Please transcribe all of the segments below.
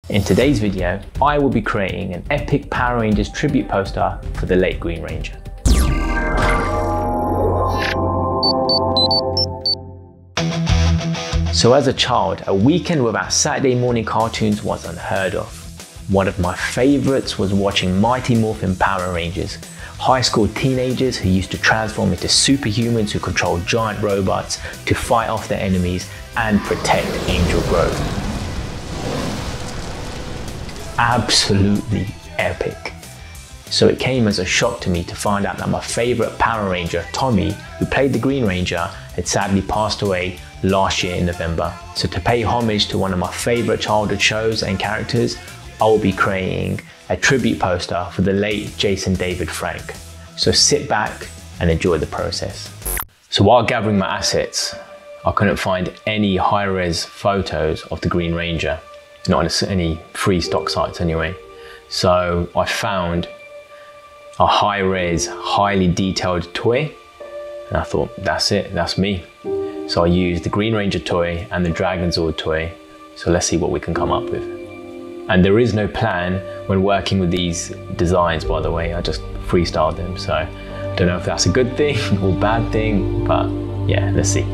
In today's video, I will be creating an epic Power Rangers tribute poster for the late Green Ranger. So as a child, a weekend without Saturday morning cartoons was unheard of. One of my favorites was watching Mighty Morphin Power Rangers, high school teenagers who used to transform into superhumans who controlled giant robots to fight off their enemies and protect Angel Grove. Absolutely epic. So it came as a shock to me to find out that my favorite Power Ranger, Tommy, who played the Green Ranger, had sadly passed away last year in November. So to pay homage to one of my favorite childhood shows and characters, I will be creating a tribute poster for the late Jason David Frank. So sit back and enjoy the process. So while gathering my assets, I couldn't find any high-res photos of the Green Ranger, not on any free stock sites anyway. So I found a high-res, highly detailed toy, and I thought, that's it, that's me. So I used the Green Ranger toy and the Dragon Zord toy. So let's see what we can come up with. And there is no plan when working with these designs, by the way. I just freestyled them. So I don't know if that's a good thing or bad thing, but yeah, let's see.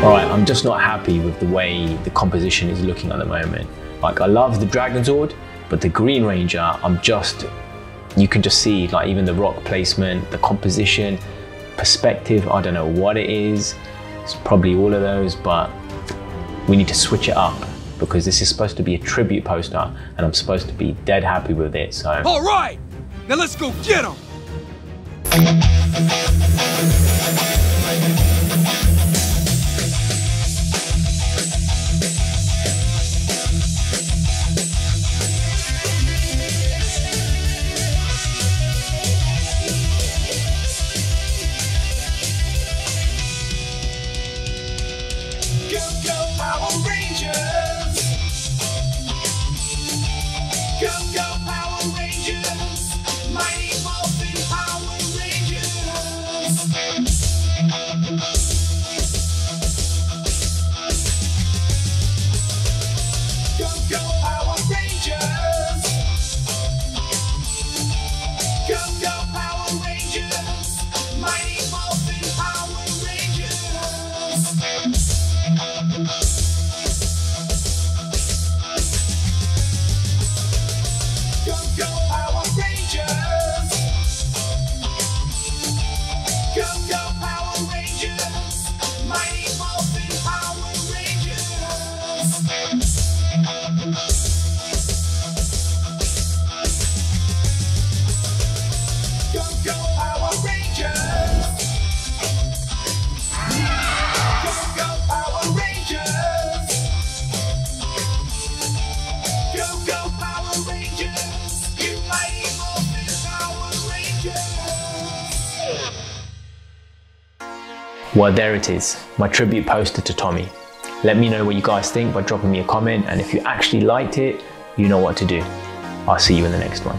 Alright, I'm just not happy with the way the composition is looking at the moment. Like, I love the Dragon Zord, but the Green Ranger, you can just see, like, even the rock placement, the composition, perspective, I don't know what it is. It's probably all of those, but we need to switch it up because this is supposed to be a tribute poster and I'm supposed to be dead happy with it, so. All right, now let's go get him. Go, go, Power Rangers! Go, go, Power Rangers! Mighty Morphin Power Rangers! Go, go, Power Rangers! Go, go, Power Rangers! Mighty Morphin Power Rangers! Go, go, Power Rangers! Go, go, Power Rangers! Mighty Morphin Power Rangers! Go, go, Power Rangers! Go, go, Power Rangers! Go, go, Power Rangers! You mighty Morphin Power Rangers! Well, there it is, my tribute poster to Tommy. Let me know what you guys think by dropping me a comment, and if you actually liked it, you know what to do. I'll see you in the next one.